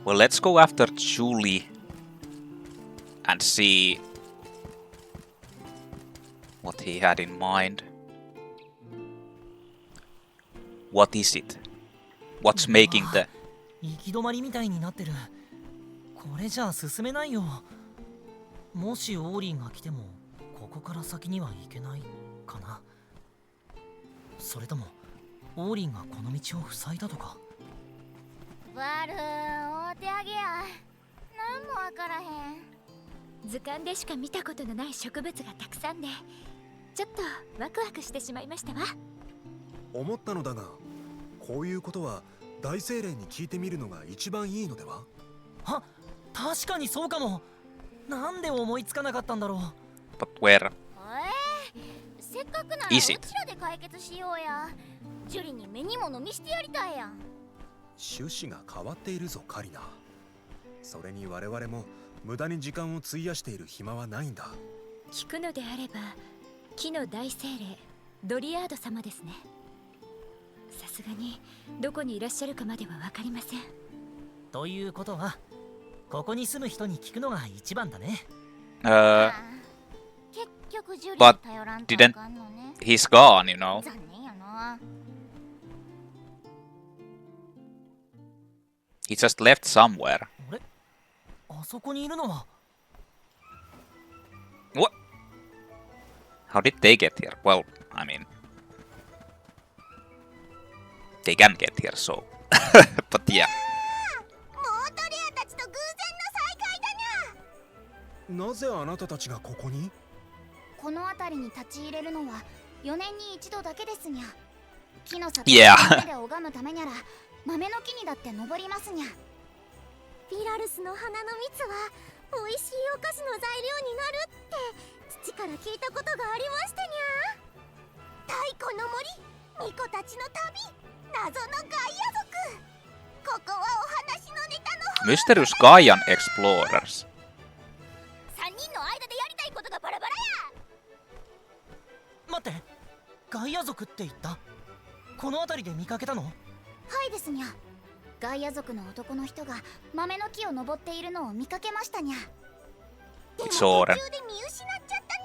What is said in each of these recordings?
Well, let's go after Julei and see what he had in mind. What is it? What's making the... 行き止まりみたいになってる。これじゃあ進めないよ。もしオーリンが来てもここから先には行けないかな。それともオーリンがこの道を塞いだとか。バルー、お手上げや。なんもわからへん。図鑑でしか見たことのない植物がたくさんで、ちょっとワクワクしてしまいましたわ。思ったのだが、こういうことは大精霊に聞いてみるのが一番いいのでは？あ、確かにそうかも。なんで思いつかなかったんだろう。But where せっかくならう is ち it? らで解決しようや。ジュリに目に物見してやりたいやん。趣旨が変わっているぞカリナ。それに我々も無駄に時間を費やしている暇はないんだ。聞くのであれば木の大精霊ドリアード様ですね。さすがにどこにいらっしゃるかまでは分かりません。ということはここに住む人に聞くのが一番だね。結局ジュリに But 頼らんとあかんのね。 he's gone, you know. 残念やな。He just left somewhere. あれ、あそこにいるのは。What? How did they get here? Well, I mean, they can get here, so. But yeah. モートレアたちと偶然の再会だにゃ。なぜあなたたちがここに？この辺りに立ち入れるのは4年に一度だけですにゃ。木の里 Yeah. をで拝むためにゃら豆の木にだって登りますにゃ。ピラルスの花の蜜は美味しいお菓子の材料になるって父から聞いたことがありましたにゃ。太古の森、巫女たちの旅、謎のガイア族。ここはお話のネタの Mysterious Gaian Explorers. 3人の間でやりたいことがバラバラや。待って、ガイア族って言った？この辺りで見かけたの？はいですにゃ。ガイア族の男の人が豆の木を登っているのを見かけましたにゃ。でも途そうだ中で見失っちゃった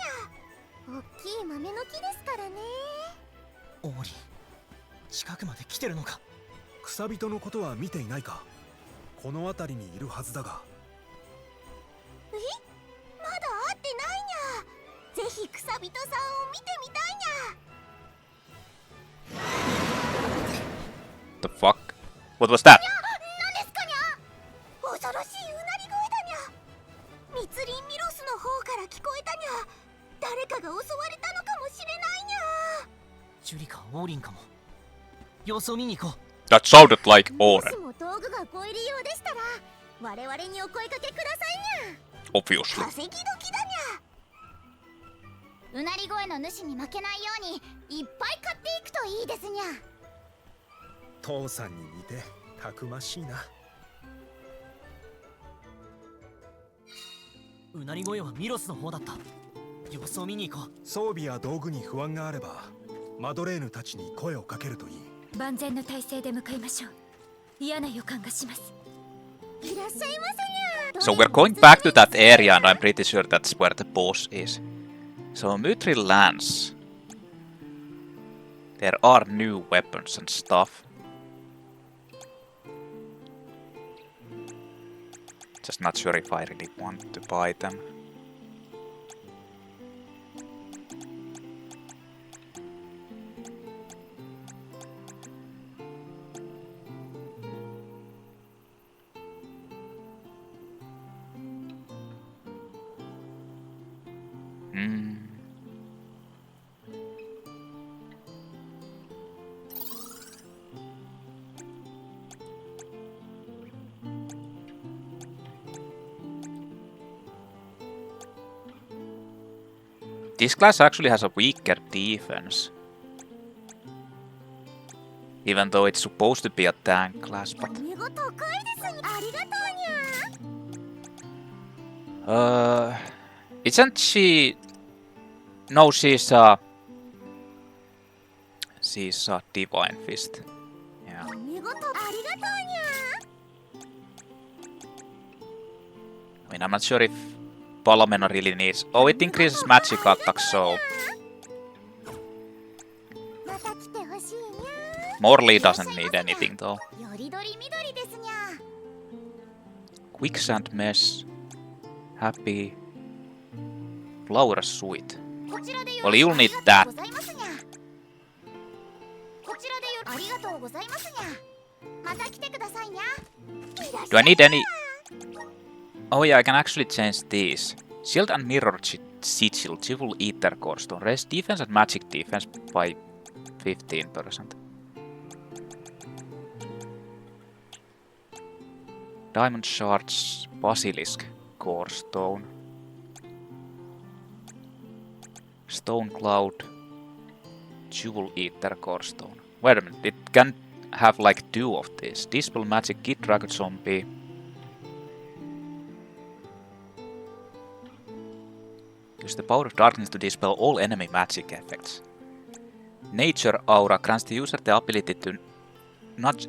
にゃ。大きい豆の木ですからね。オーリン、近くまで来てるのか？草人のことは見ていないか？この辺りにいるはずだが。まだ会ってないにゃ。ぜひ草人さんを見てみたいにゃ。The fuck? What was that? 何ですかにゃ。恐ろしいうなり声だにゃ。密林ミロスの方から聞こえたにゃ。誰かが襲われたのかもしれないにゃ。ジュリかオーリンかも。様子を見に行こう。That sounded like も Oren, しも道具がご入り用でしたら我々にお声かけくださいにゃ。 obviously. 稼ぎ時だにゃ。うなり声の主に負けないようにいっぱい買っていくといいですにゃ。父さんに似てたくましいな。うなり声はミロスの方だった。様子を見に行こう。装備や道具に不安があればマドレーヌたちに声をかけるといい。万全の体制で向かいましょう。嫌な予感がします。いらっしゃいませにゃ。 So we're going back to that area, and I'm pretty sure that's where the boss is. So Mithril Lance. There are new weapons and stuff. Just not sure if I really want to buy them. This class actually has a weaker defense. Even though it's supposed to be a tank class, but... Isn't she... No, she's a Divine Fist. Yeah. I mean, I'm not sure if Palomeno really needs... Oh, it increases magic attack, so... また来てほしいにゃ Morley doesn't need anything, though. よりどりみどりですにゃ Quicksand Mesh. Happy. Flower Sweet. こちらでよ Well, ろし you'll く need あ that. りがとうございますにゃこちらでよありがとうございますにゃまた来てくださいにゃ Do I need any... Oh yeah, I can actually change these. Shield and Mirror Sigil, Jewel Eater Core Stone. Raise defense and magic defense by 15%. Diamond Shards, Basilisk Core Stone. Stone Cloud, Jewel Eater Core Stone. Wait a minute, it can have like 2 of these. Dispel Magic, Kid Dragon Zombie. Use the power of darkness to dispel all enemy magic effects. Nature Aura grants the user the ability to...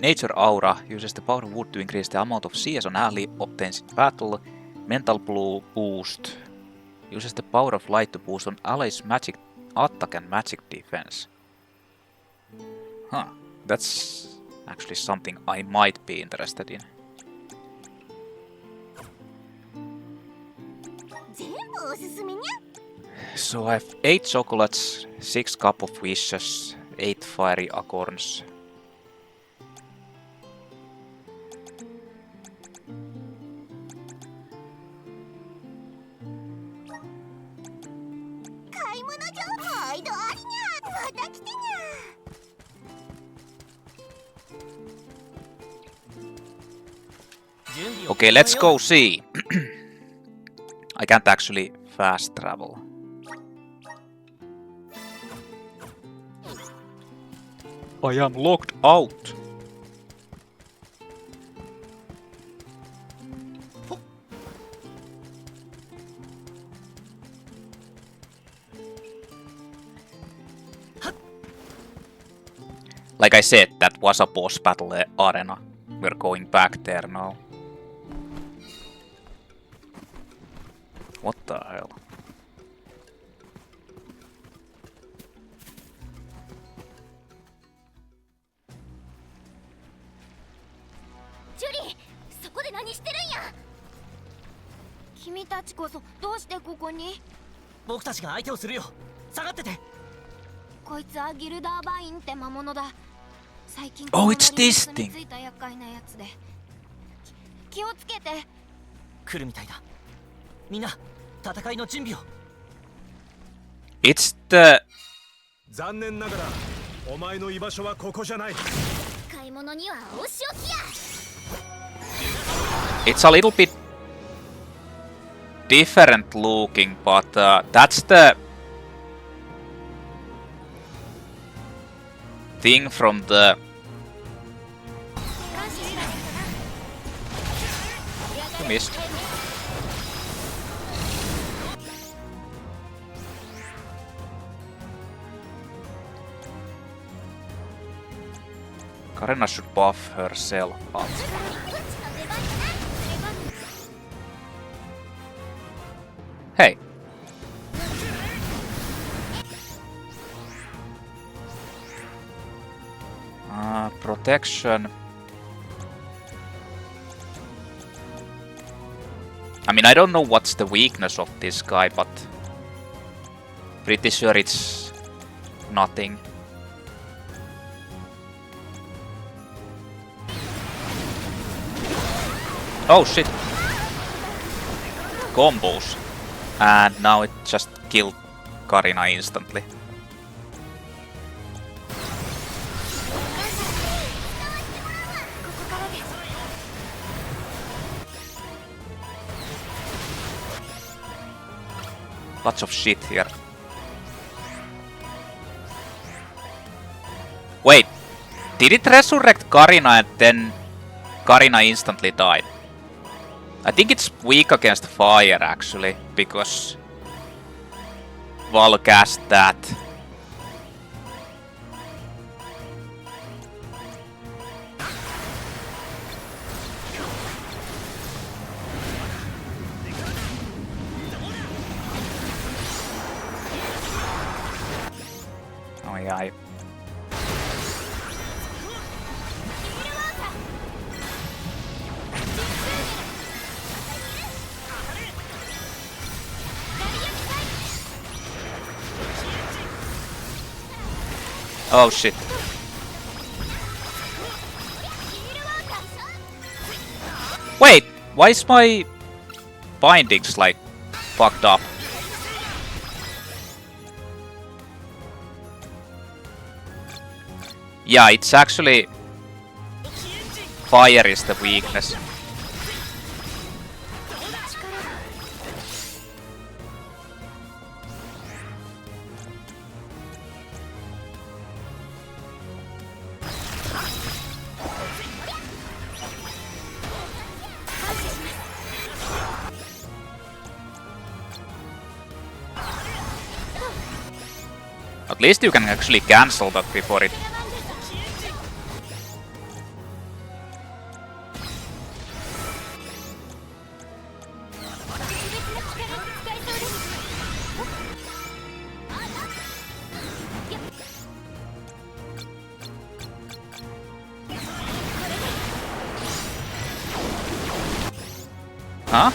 Nature Aura uses the power of wood to increase the amount of CS an ally obtains in battle. Mental Blue Boost uses the power of light to boost on allies' magic attack and magic defense. Huh, that's actually something I might be interested in. 全部おすすめにゃ So I have 8 chocolates, 6 cup of wishes, 8 fiery acorns. Okay, let's go see. I can't actually fast travel. I am locked out. Like I said, that was a boss battle arena. We're going back there now. What the hell? Julei, そこで何してるんや君たちこそどうしてここに僕たちが相手をするよ。下がってて。こいつはギルダーバインって魔物だ最近 Oh, it's this thing. ついた厄介なやつで気をつけて来るみたいだ。みんな戦いの準備を。 It's the... 残念ながらお前の居場所はここじゃない。買い物にはお仕置きや It's a little bit different looking, but that's the thing from the... You missed. Karina should buff herself up. Hey. Protection. I mean, I don't know what's the weakness of this guy, but pretty sure it's nothing. Oh shit! Combos. And now it just killed Karina instantly. Lots of shit here. Wait, did it resurrect Karina and then Karina instantly died? I think it's weak against fire actually, because Val cast that. AI. Oh shit. Wait, why is my bindings like fucked up? Yeah, it's actually fire is the weakness. At least you can actually cancel that before it. Huh?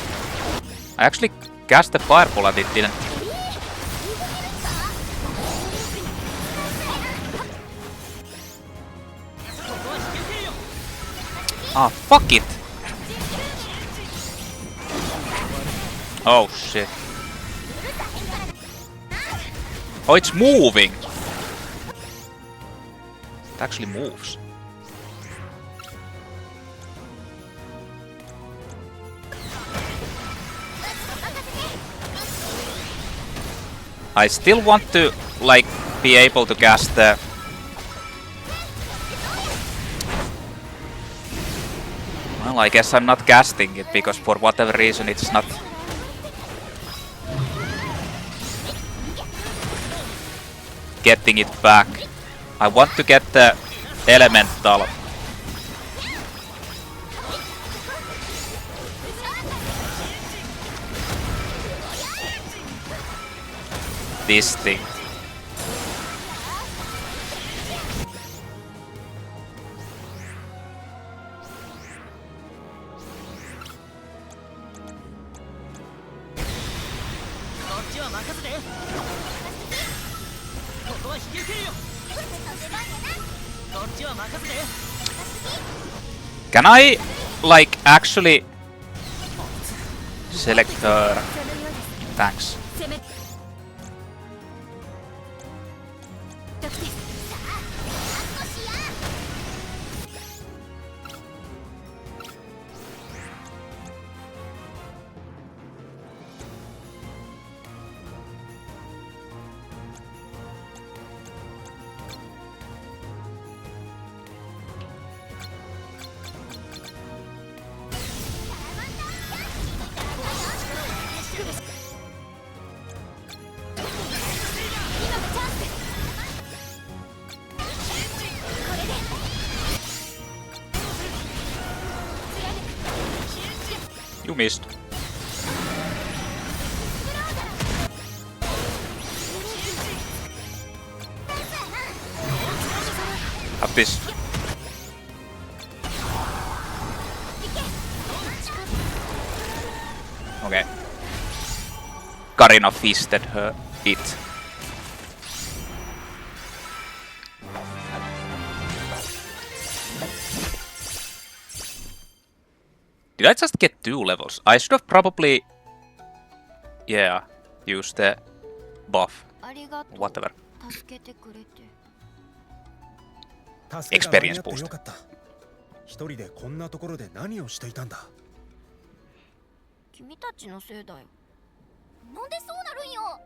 I actually cast the fireball and it didn't. Ah, fuck it! Oh shit. Oh, it's moving! It actually moves. I still want to, like, be able to cast the... Well, I guess I'm not casting it, because for whatever reason it's not... getting it back. I want to get the elemental. This thing. Can I, like, actually select her? Thanks. You missed. Have this. Okay. Karina fisted her it. Did I just get 2 levels? I should have probably... Yeah, used the buff. Whatever. Experience boost. 一人でこんなところで何をしていたんだ。君たちのせいだよ。なんでそうなるんよ。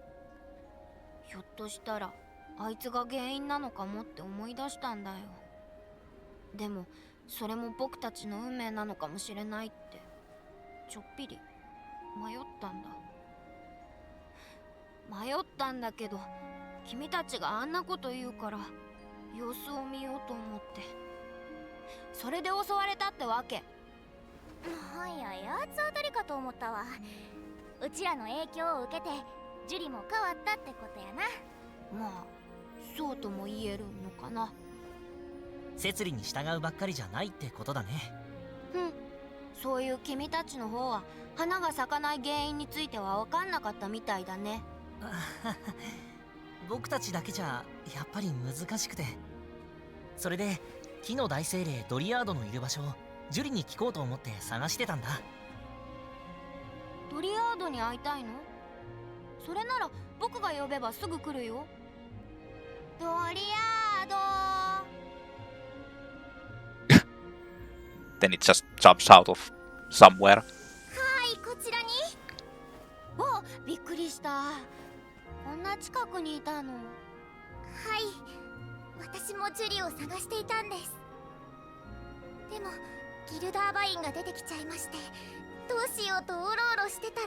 ひょっとしたらあいつが原因なのかもって思い出したんだよ。でもそれも僕たちの運命なのかもしれないってちょっぴり迷ったんだ。迷ったんだけど君たちがあんなこと言うから様子を見ようと思って、それで襲われたってわけ。はいや、やつ当たりかと思ったわ。うちらの影響を受けてジュリも変わったってことやな。まあそうとも言えるのかな。摂理に従うばっかりじゃないってことだね。そういう君たちの方は花が咲かない原因については分かんなかったみたいだね。僕たちだけじゃやっぱり難しくて、それで木の大精霊ドリアードのいる場所をジュリに聞こうと思って探してたんだ。ドリアードに会いたいの？それなら僕が呼べばすぐ来るよ。ドリアード。 Then it just jumps out of somewhere. はい、こちらに。お、びっくりした。こんな近くにいたの。はい、私もジュリを探していたんです。でもギルダーバインが出てきちゃいまして、どうしようとおろおろしてたら、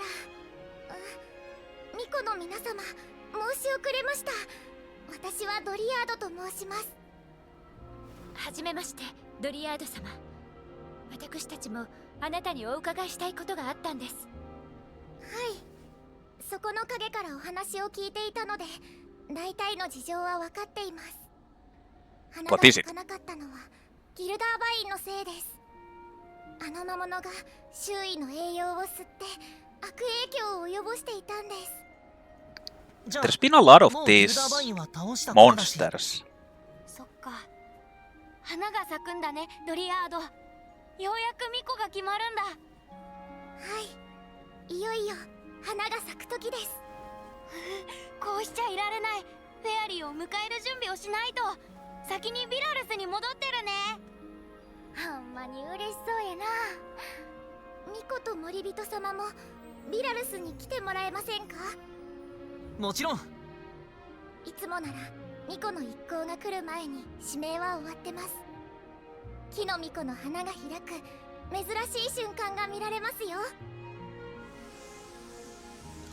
巫女の皆様、申し遅れました。私はドリアードと申します。はじめまして、ドリアード様。私たちもあなたにお伺いしたいことがあったんです。はい、そこの陰からお話を聞いていたので、大体の事情は分かっています。花が咲かなかったのはギルダーバインのせいです。あの魔物が周囲の栄養を吸って悪影響を及ぼしていたんです。There's been a lot of these monsters. そっか、花が咲くんだね、ドリアード。ようやく巫女が決まるんだ。はい、いよいよ花が咲く時です。こうしちゃいられない。フェアリーを迎える準備をしないと。先にビラルスに戻ってるね。ほんまに嬉しそうやな。巫女と森人様もビラルスに来てもらえませんか？もちろん。いつもなら巫女の一行が来る前に指名は終わってます。木の巫女の花が開く珍しい瞬間が見られますよ。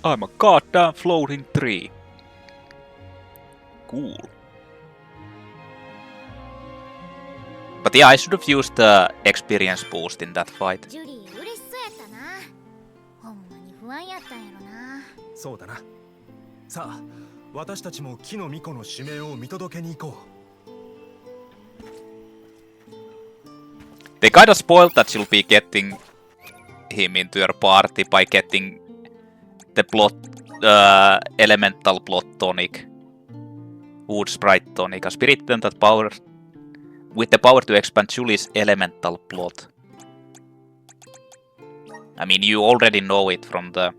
I'm a goddamn floating tree. Cool. But yeah, I should have used the experience boost in that fight. ジュリー嬉しそうやったな。ほんまに不安やったんやろな。そうだな。さあ、私たちも木の巫女の指名を見届けに行こう。They kinda spoiled that you'll be getting him into your party by getting the plot, elemental plot tonic, wood sprite tonic, a spirit that power with the power to expand Juli's elemental plot. I mean, you already know it from the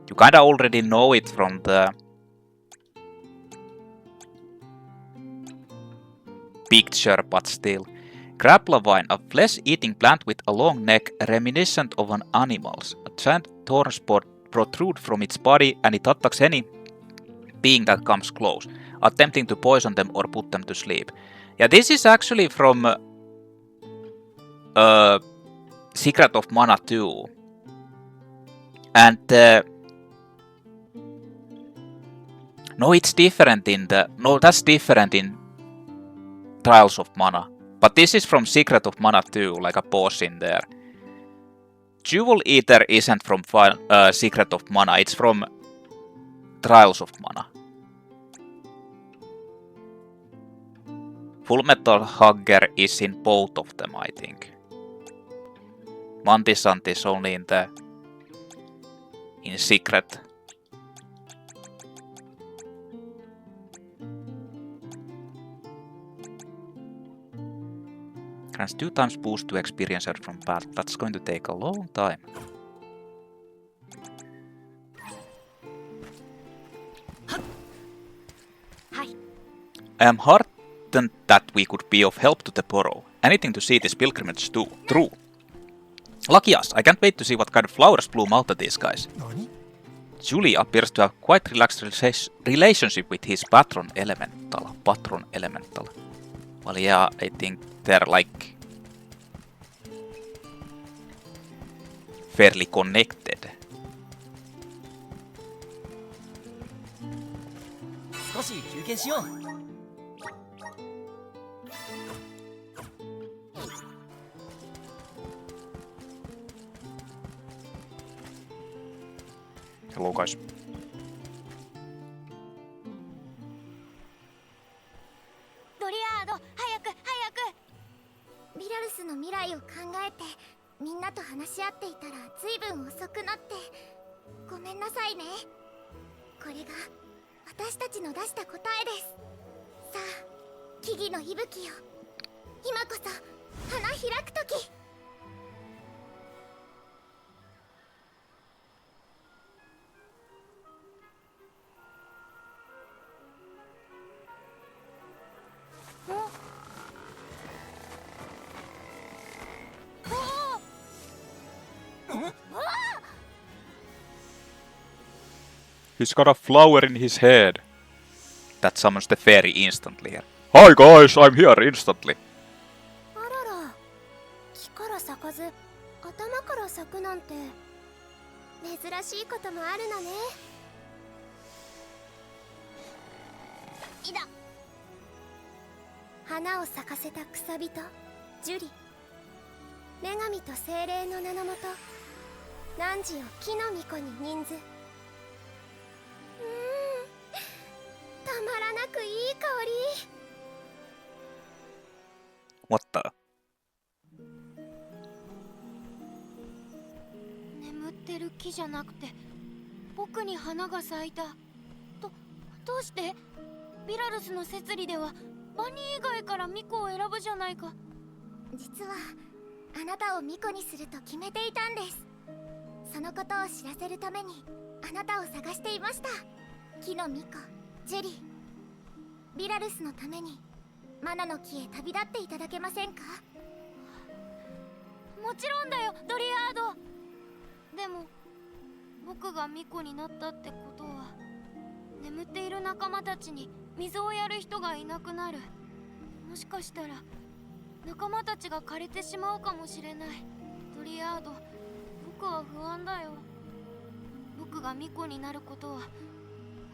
You kinda already know it from the picture, but still. Grapplavine, a flesh-eating plant with a long neck reminiscent of an animal's. A giant thorns protrude from its body and it attacks any being that comes close, attempting to poison them or put them to sleep. Yeah, this is actually from Secret of Mana 2. And no, it's different in the... No, that's different in Trials of Mana. But this is from Secret of Mana 2, like a boss in there. Jewel Eater isn't from Secret of Mana, it's from Trials of Mana. Full Metal Hugger is in both of them, I think. Mantisant is only in Secret. Grants 2 times boost to experience from path. That's going to take a long time. Hi. I am heartened that we could be of help to the Borough. Anything to see this pilgrimage too. True. Lucky us. I can't wait to see what kind of flowers bloom out of these guys. Julei appears to have quite relaxed relationship with his patron elemental. Well, yeah, I think they're like fairly connected. 少し休憩しよう。go, guys. ドリアード、早く早く。ビラルスの未来を考えてみんなと話し合っていたらずいぶん遅くなってごめんなさいね。これが私たちの出した答えです。さあ、木々の息吹よ、今こそ花開く時。He's got a flower in his head. That summons the fairy instantly here. Hi guys, I'm here instantly. あらら、木から咲かず頭から咲くなんて珍しいこともあるのね。いだ。花を咲かせた草人ジュリ、女神と精霊の名のもと汝を木の巫女に任ず。たまらなくいい香り。 What the? 眠ってる木じゃなくて僕に花が咲いた。どうして？ビラルスの摂理ではバニー以外から巫女を選ぶじゃないか。実はあなたを巫女にすると決めていたんです。そのことを知らせるためにあなたを探していました。木の巫女ジュリ、ビラルスのためにマナの木へ旅立っていただけませんか？もちろんだよ、ドリアード。でも僕が巫女になったってことは眠っている仲間たちに水をやる人がいなくなる。もしかしたら仲間たちが枯れてしまうかもしれない。ドリアード、僕は不安だよ。僕が巫女になることは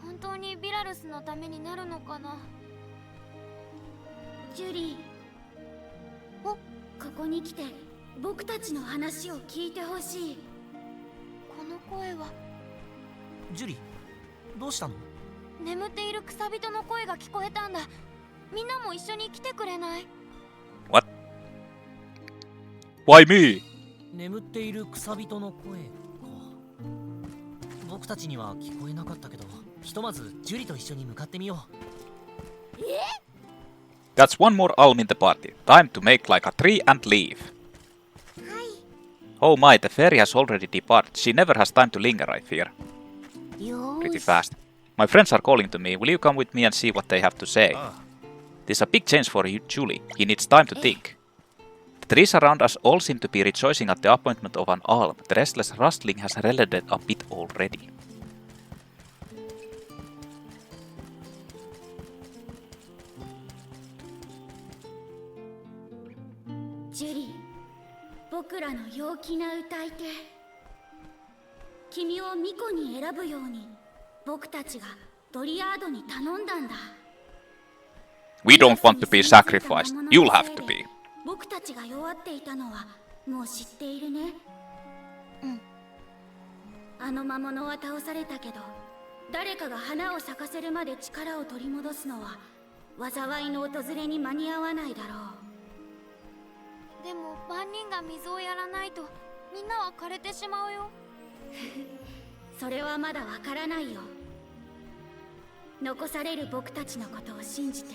本当にビラルスのためになるのかな。ジュリー、ここに来て僕たちの話を聞いてほしい。この声は。ジュリ、どうしたの？眠っている草人の声が聞こえたんだ。みんなも一緒に来てくれない？ What? Why me? 眠っている草人の声か。僕たちには聞こえなかったけど、ひとまずジュリと一緒に向かってみよう。That's one more Alm in the party. Time to make like a tree and leave. はい。 Oh my, the fairy has already departed. She never has time to linger, I fear. よ Pretty ーし。 fast. My friends are calling to me. Will you come with me and see what they have to say? Ah, This is a big change for Julei. He needs time to think. The trees around us all seem to be rejoicing at the appointment of an Alm. The restless rustling has relented a bit already. ジュリー、僕らの陽気な歌い手、君を巫女に選ぶように僕たちがドリアードに頼んだんだ。 We don't want to be sacrificed. You'll have to be. 僕たちが弱っていたのはもう知っているね。うん。あの魔物は倒されたけど、誰かが花を咲かせるまで力を取り戻すのは災いの訪れに間に合わないだろう。でも万人が水をやらないとみんなは枯れてしまうよ。それはまだわからないよ。残される僕たちのことを信じて、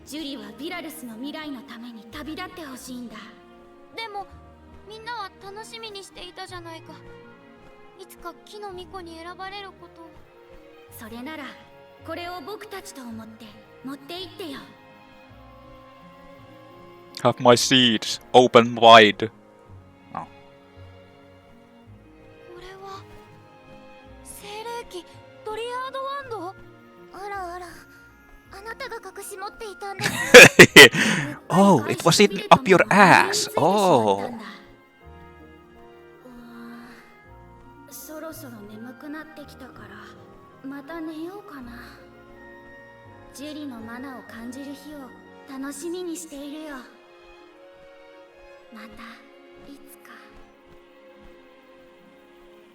ジュリはビラルスの未来のために旅立ってほしいんだ。でもみんなは楽しみにしていたじゃないか。いつか木の巫女に選ばれることを。それならこれを僕たちと思って持って行ってよ。 Have my seeds open wide. Oh. これは精霊機ドリアードワンド。あらあら、あなたが隠し持っていたんです。Oh, it was in up your ass. Oh. そろそろ眠くなってきたからまた寝ようかな。ジュリのマナを感じる日を楽しみにしているよ。またいつか。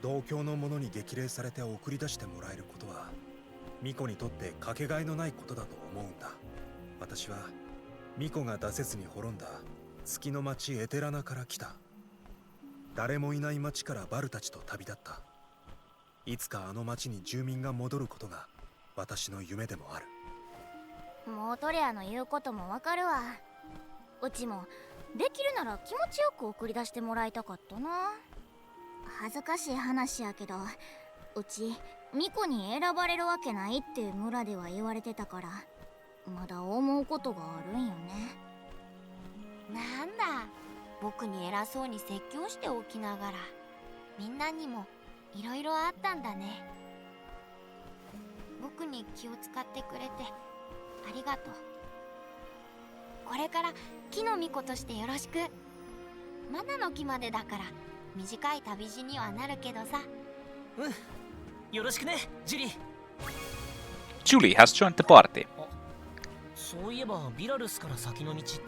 同郷の者に激励されて送り出してもらえることはミコにとってかけがえのないことだと思うんだ。私はミコが出せずに滅んだ月の町エテラナから来た。誰もいない町からバルたちと旅立った。いつかあの町に住民が戻ることが私の夢でもある。モートレアの言うこともわかるわ。うちもできるなら気持ちよく送り出してもらいたかったな。恥ずかしい話やけど、うちミコに選ばれるわけないって村では言われてたから、まだ思うことがあるんよね。なんだ、僕に偉そうに説教しておきながらみんなにもいろいろあったんだね。僕に気を使ってくれてありがとう。これから木の巫女としてよろしく。マナの木までだから短い旅路にはなるけどさ。うん、よろしくね、ジュリー。 Julei has joined the party. そういえばビラルスから先の道って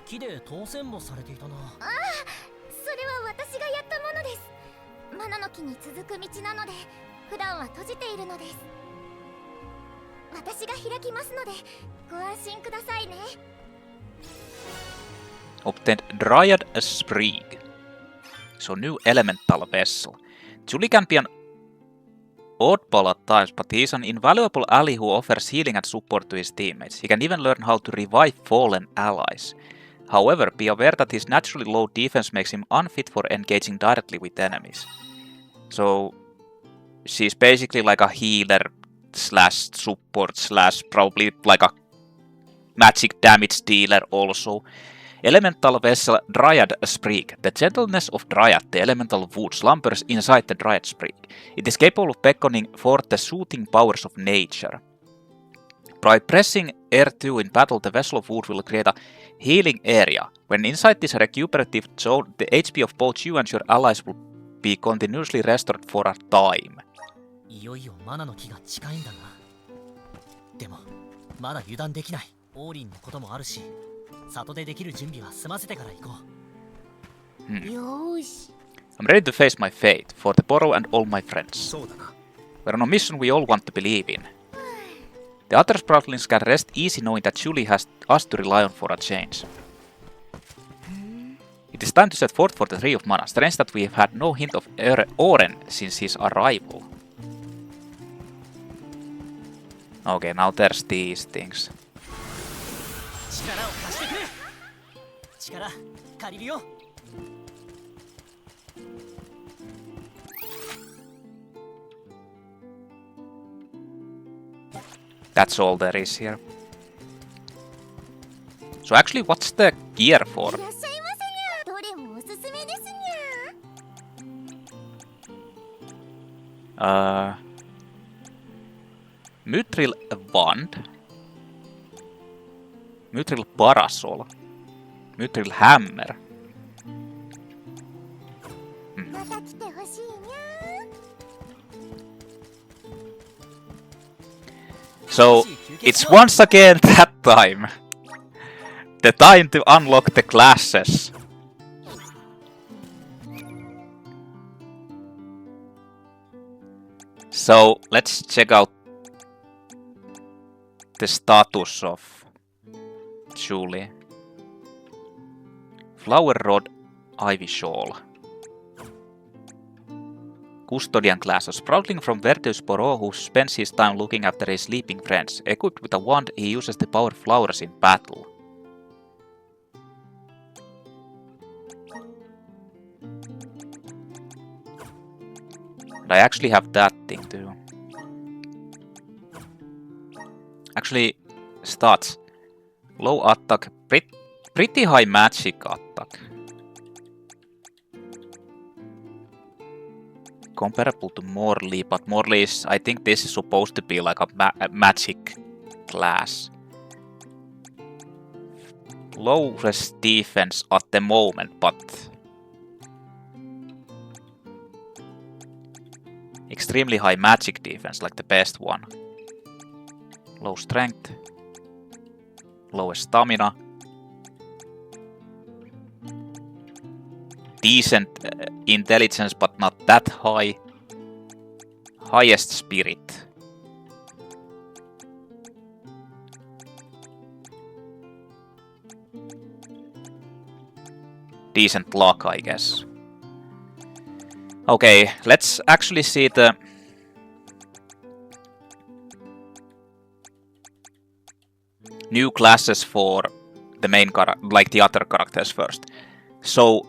木で当選簿されていたな。それは私がやったものです。マナの木に続く道なので普段は閉じているのです。私が開きますのでご安心くださいね。Obtained Dryad Sprig. So new elemental vessel. Julei can be an oddball at times, but he is an invaluable ally who offers healing and support to his teammates. He can even learn how to revive fallen allies. However, be aware that his naturally low defense makes him unfit for engaging directly with enemies. So she's basically like a healer slash support slash probably like a magic damage dealer also. Elemental vessel Dryad Sprig. The gentleness of Dryad, the elemental wood, slumbers inside the Dryad Sprig. It is capable of beckoning forth the soothing powers of nature. By pressing R2 in battle, the vessel of wood will create a healing area. When inside this recuperative zone, the HP of both you and your allies will be continuously restored for a time. いよいよマナの木が近いんだな。でもまだ油断できない。オーリンのこともあるし、里でできる準備は済ませてから行こう。よーし。 I'm ready to face my fate, for the Borrow and all my friends. そうだな。 We're on a mission we all want to believe in. The other Grapplings can rest easy knowing that Julei has us to rely on for a change. It is time to set forth for the Tree of Mana. Strange that we have had no hint of Oren since his arrival. Okay, now there's these things. 力を貸してくれ。力借りるよ。That's all there is here. So actually, what's the gear for? いらっしゃいませにゃ。どれもおすすめですにゃ。Mithril Wand. Mithril Parasol. Mithril Hammer. また来てほしいにゃ。 So, it's once again that time. The time to unlock the classes. So, let's check out the status of Julei. Flower Rod, Ivy Shawl. Custodian class, a sproutling from Verdeus Boro who spends his time looking after his sleeping friends. Equipped with a wand, he uses the power flowers in battle. And I actually have that thing too. Actually, stats. Low attack, pretty high magic attack. Comparable to Morley, but Morley is, I think this is supposed to be like a magic class. Lowest defense at the moment, but extremely high magic defense, like the best one. Low strength, lowest stamina, decent intelligence but not that high. Highest spirit. Decent luck, I guess. Okay, let's actually see the new classes for the main like the other characters first. So,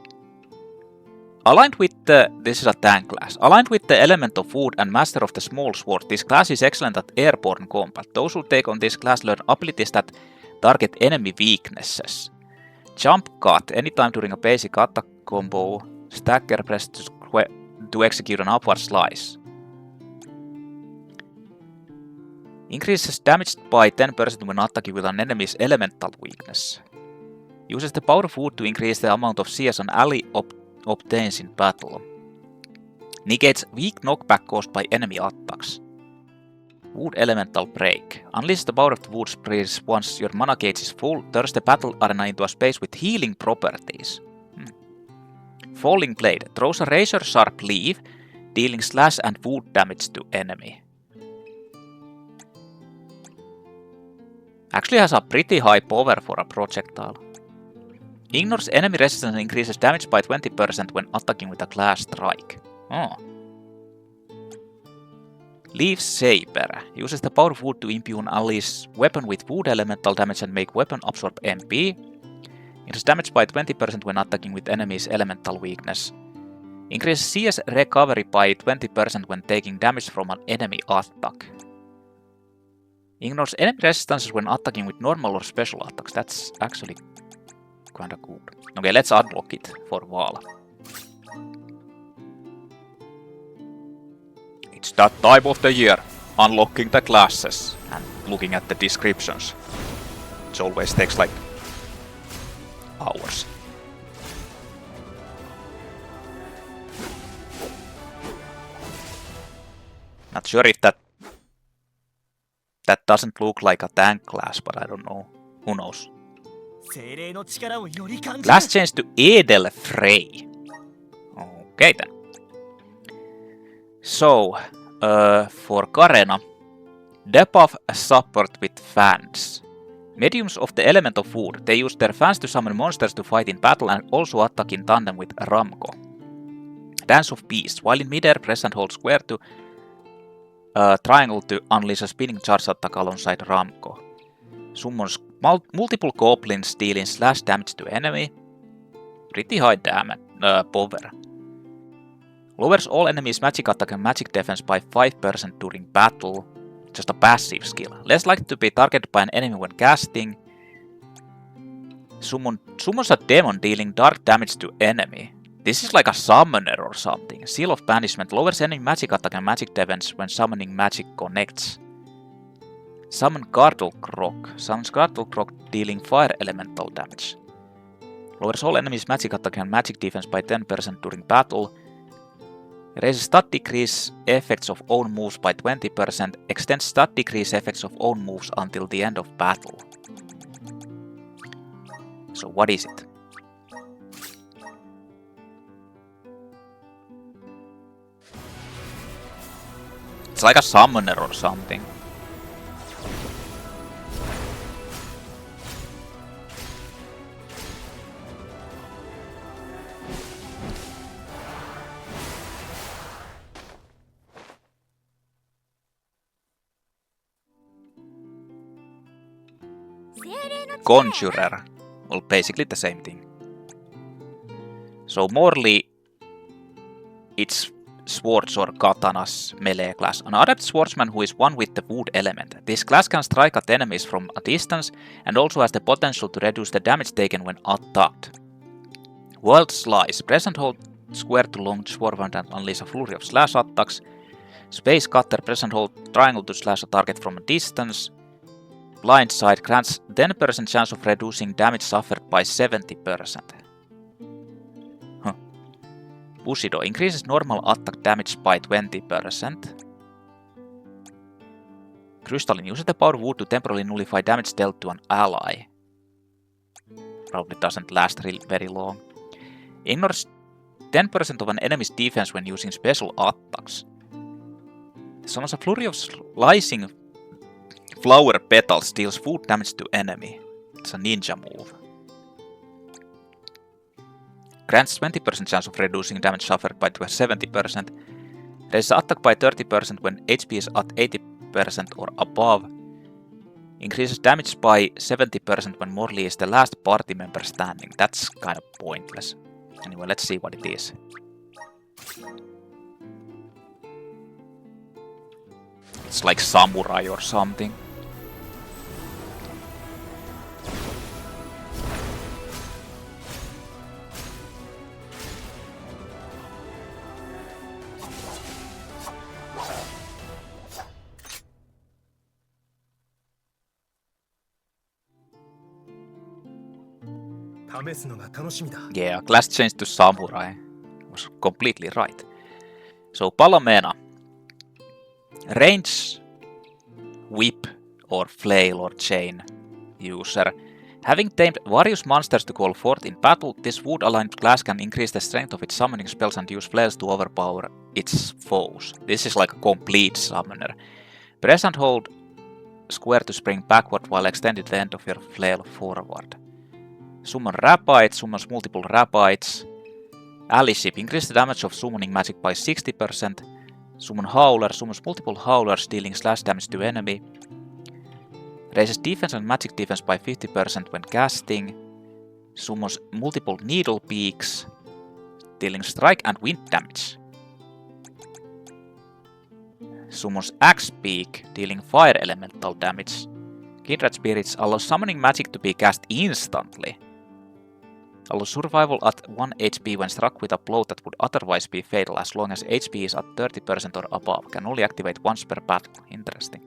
aligned with the, this is a tank class. Aligned with the element of wood and master of the small sword, this class is excellent at airborne combat. Those who take on this class learn abilities that target enemy weaknesses. Jump cut, anytime during a basic attack combo, stagger press to execute an upward slice. Increases damage by 10% when attacking with an enemy's elemental weakness. Uses the power of wood to increase the amount of CS an ally obtains in battle. Negates weak knockback caused by enemy attacks. Wood Elemental Break. Unleash the power of the wood spirits once your mana gauge is full. Turns the battle arena into a space with healing properties. Falling Blade. Throws a razor sharp leaf, dealing slash and wood damage to enemy. Actually has a pretty high power for a projectile. Ignores enemy resistance and increases damage by 20% when attacking with a class strike. Oh. Leaf Saber. Uses the power of wood to imbue an ally's weapon with wood elemental damage and make weapon absorb MP. Increases damage by 20% when attacking with enemy's elemental weakness. Increases CS recovery by 20% when taking damage from an enemy attack. Ignores enemy resistances when attacking with normal or special attacks. That's actually kinda good. Okay, let's unlock it for Vala. It's that time of the year, unlocking the classes and looking at the descriptions. It always takes like hours. Not sure if that doesn't look like a tank class, but I don't know. Who knows? Class change to Edelfrey. Okay then. So, for Karena, debuff support with fans. Mediums of the element of wood. They use their fans to summon monsters to fight in battle and also attack in tandem with Ramko. Dance of Beasts. While in midair, press and hold square to triangle to unleash a spinning charge attack alongside Ramko. Summons multiple goblins dealing slash damage to enemy. Pretty high damage power. Lowers all enemies' magic attack and magic defense by 5% during battle. Just a passive skill. Less likely to be targeted by an enemy when casting. Summons a demon dealing dark damage to enemy. This is like a summoner or something. Seal of Banishment lowers enemy magic attack and magic defense when summoning magic connects. Summon Gardelkrog. Summons Gardelkrog dealing fire elemental damage. Lowers all enemies' magic attack and magic defense by 10% during battle. Raises stat decrease effects of own moves by 20%. Extends stat decrease effects of own moves until the end of battle. So what is it? It's like a summoner or something. Conjurer. Well, basically the same thing. So Morley, it's swords or katanas melee class. An adept swordsman who is one with the wood element. This class can strike at enemies from a distance and also has the potential to reduce the damage taken when attacked. Wild Slice. Press and hold square to launch forward and unleash a flurry of slash attacks. Space Cutter. Press and hold triangle to slash a target from a distance. Blind Side grants 10% chance of reducing damage suffered by 70%. Bushido increases normal attack damage by 20%. Crystalline uses the power of wood to temporarily nullify damage dealt to an ally. Probably doesn't last very long. Ignores 10% of an enemy's defense when using special attacks. Summons a flurry of slicing flower petals, deals food damage to enemy. It's a ninja move. Grants 20% chance of reducing damage suffered by 70%. Raises attack by 30% when HP is at 80% or above. Increases damage by 70% when Morley is the last party member standing. That's kind of pointless. Anyway, let's see what it is. It's like samurai or something. Yeah, class change to samurai. Was completely right. So Palomena. Range, whip, or flail or chain user. Having tamed various monsters to call forth in battle, this wood-aligned class can increase the strength of its summoning spells and use flails to overpower its foes. This is like a complete summoner. Press and hold square to spring backward while extending the end of your flail forward. Summon rapids, summons multiple rapids. Ally ship, increase the damage of summoning magic by 60%. Summon howler, summons multiple howlers, dealing slash damage to enemy. Raises defense and magic defense by 50% when casting. Summons multiple needle peaks, dealing strike and wind damage. Summons axe peak, dealing fire elemental damage. Kindred spirits allows summoning magic to be cast instantly. Allows survival at 1 HP when struck with a blow that would otherwise be fatal as long as HP is at 30% or above. Can only activate once per battle. Interesting.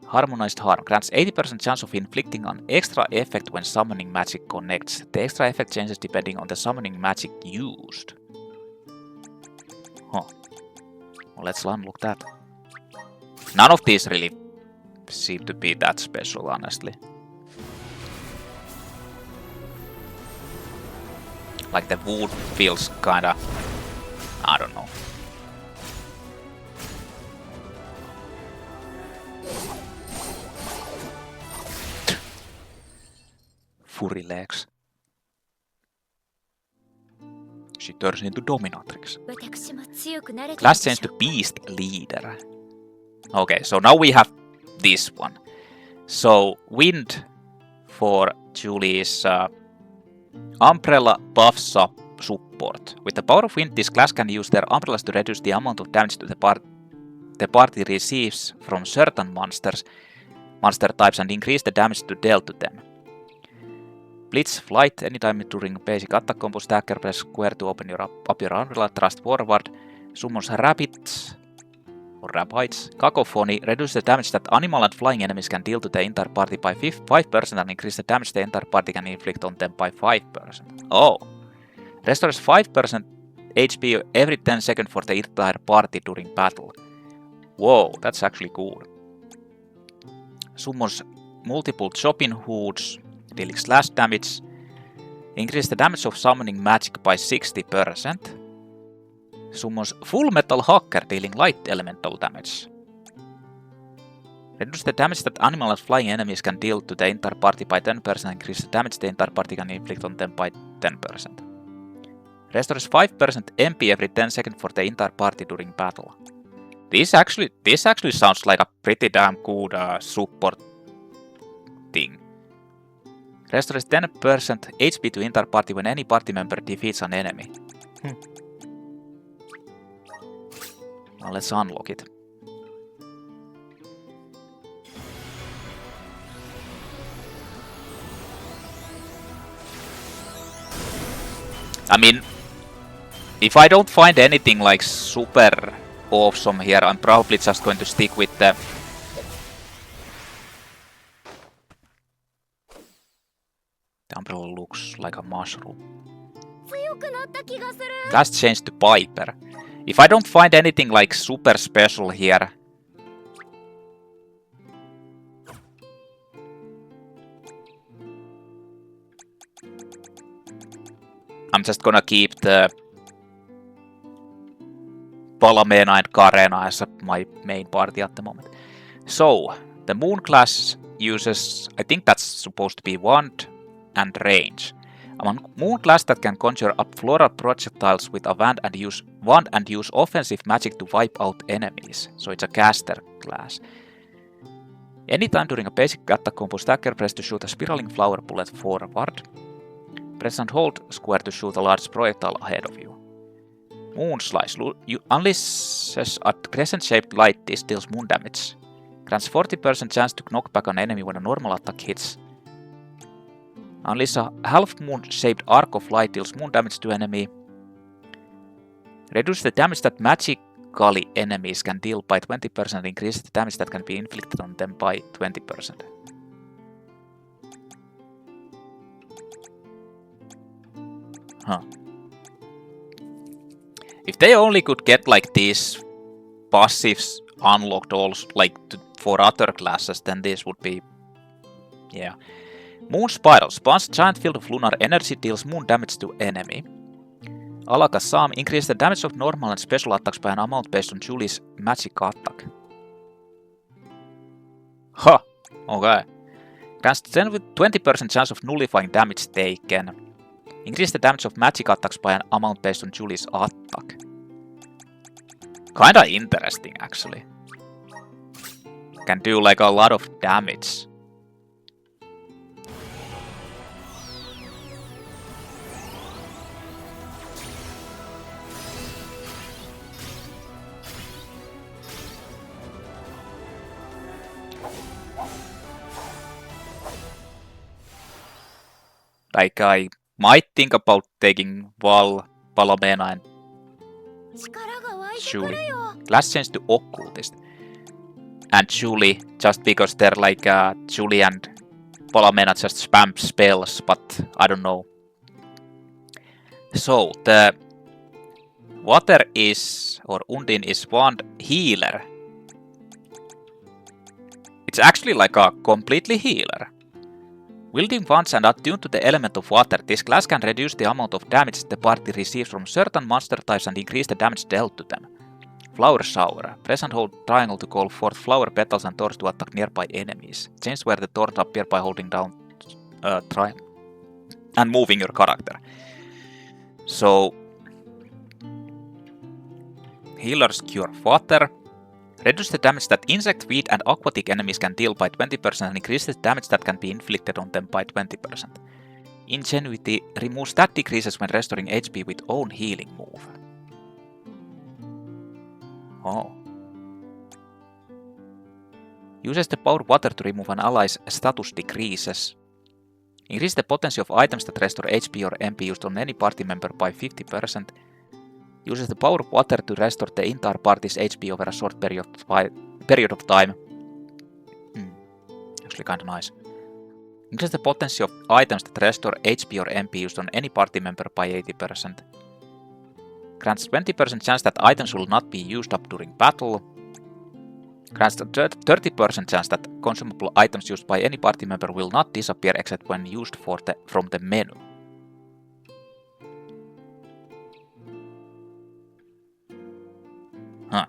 Harmonized Harm. Grants 80% chance of inflicting an extra effect when summoning magic connects. The extra effect changes depending on the summoning magic used. Huh. Well, let's unlock that. None of these really seem to be that special, honestly. Like the wood feels kinda... I don't know. Furry legs. She turns into dominatrix. Class change to beast leader. Okay, so now we have this one. So wind for Julie's umbrella buffs up support. With the power of wind, this class can use their umbrellas to reduce the amount of damage to the party receives from certain monster types and increase the damage to dealt to them. Blitz flight, anytime during basic attack combo, stacker press square to open up your umbrella, thrust forward. Summons rapids or rapids. Cacophony, reduce the damage that animal and flying enemies can deal to the entire party by 5% and increase the damage the entire party can inflict on them by 5%. Oh! Restores 5% HP every 10 seconds for the entire party during battle. Whoa, that's actually cool. Summons multiple chopping hoods, dealing slash damage. Increase the damage of summoning magic by 60%. Summons Full Metal Hacker, dealing light elemental damage. Reduce the damage that animal and flying enemies can deal to the entire party by 10%. Increase the damage the entire party can inflict on them by 10%. Restores 5% MP every 10 seconds for the entire party during battle. This actually sounds like a pretty damn good support thing. Restores 10% HP to entire party when any party member defeats an enemy. Well, let's unlock it. I mean, if I don't find anything like super awesome here, I'm probably just going to stick with the umbrella looks like a mushroom. That's changed to Piper. If I don't find anything like super special here, I'm just gonna keep the Palomena and Karena as my main party at the moment. So, the Moon class uses, I think that's supposed to be wand and range. A Moon class that can conjure up floral projectiles with a wand and use offensive magic to wipe out enemies. So it's a caster class. Anytime during a basic attack combo, stacker press to shoot a spiraling flower bullet forward. Press and hold square to shoot a large projectile ahead of you. Moon Slice unleashes a crescent-shaped light. This deals moon damage. Grants 40% chance to knock back an enemy when a normal attack hits. Unleash a half-moon-shaped arc of light, deals moon damage to enemy. Reduce the damage that magically enemies can deal by 20%. Increase the damage that can be inflicted on them by 20%. Huh. If they only could get like these passives unlocked also like for other classes, then this would be... Yeah. Moon Spiral spawns a giant field of lunar energy, deals moon damage to enemy. Alakazam increase the damage of normal and special attacks by an amount based on Julei's magic attack. Huh, okay. Grants 20% chance of nullifying damage taken. Increase the damage of magic attacks by an amount based on Julei's attack. Kinda interesting actually. Can do like a lot of damage. Like I might think about taking Val, Palomena and Julei. Class change to Occultist. And Julei, just because they're like Julei and Palomena just spam spells, but I don't know. So the water is, or Undine is wand healer. It's actually like a completely healer. Wielding wands and attuned to the element of water, this class can reduce the amount of damage the party receives from certain monster types and increase the damage dealt to them. Flower Shower. Press and hold triangle to call forth flower petals and thorns to attack nearby enemies. Change where the thorns appear by holding down triangle and moving your character. So, Healers Cure Water. Reduce the damage that insect, weed and aquatic enemies can deal by 20% and increase the damage that can be inflicted on them by 20%. Ingenuity removes stat decreases when restoring HP with own healing move. Oh. Uses the power water to remove an ally's status decreases. Increase the potency of items that restore HP or MP used on any party member by 50%. Uses the power of water to restore the entire party's HP over a short period of time. Actually kinda nice. Increase the potency of items that restore HP or MP used on any party member by 80%. Grants 20% chance that items will not be used up during battle. Grants 30% chance that consumable items used by any party member will not disappear except when used from the menu. Huh.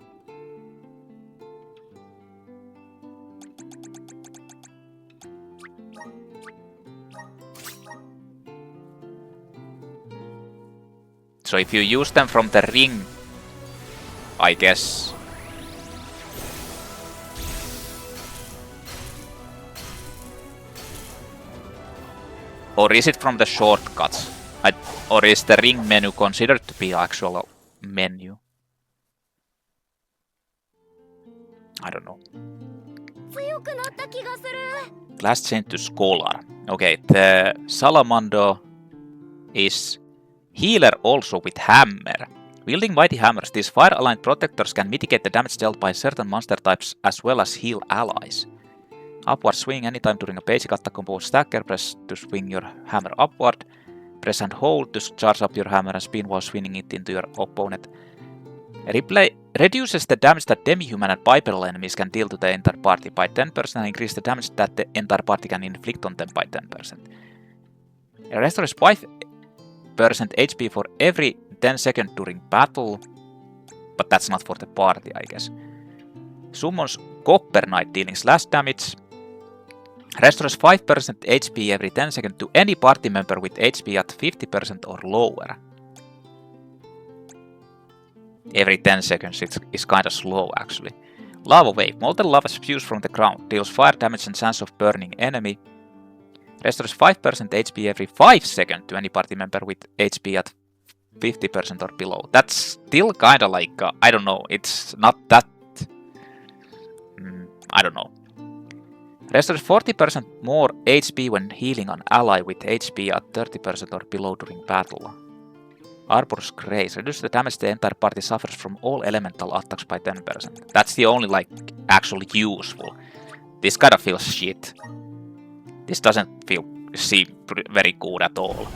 So if you use them from the ring, I guess. Or is it from the shortcuts? Or is the ring menu considered to be actual menu? I don't know. Class change to Scholar. Okay, the Salamander is healer also with hammer. Wielding mighty hammers, these fire-aligned protectors can mitigate the damage dealt by certain monster types as well as heal allies. Upward swing anytime during a basic attack combo. Stacker, press to swing your hammer upward. Press and hold to charge up your hammer and spin while swinging it into your opponent. Reduces the damage that demi-human and bipedal enemies can deal to the entire party by 10% and increase the damage that the entire party can inflict on them by 10%. Restores 5% HP for every 10 seconds during battle, but that's not for the party, I guess. Summons Copper Knight, dealing slash damage. Restores 5% HP every 10 seconds to any party member with HP at 50% or lower. Every 10 seconds it's kinda slow actually. Lava Wave. Molten lava spews from the ground. Deals fire damage and chance of burning enemy. Restores 5% HP every 5 seconds to any party member with HP at 50% or below. That's still kinda like, I don't know, it's not that... I don't know. Restores 40% more HP when healing an ally with HP at 30% or below during battle. Arbor's Grace. Reduce the damage the entire party suffers from all elemental attacks by 10%. That's the only, like, actually useful. This kinda feels shit. This doesn't seem very good at all.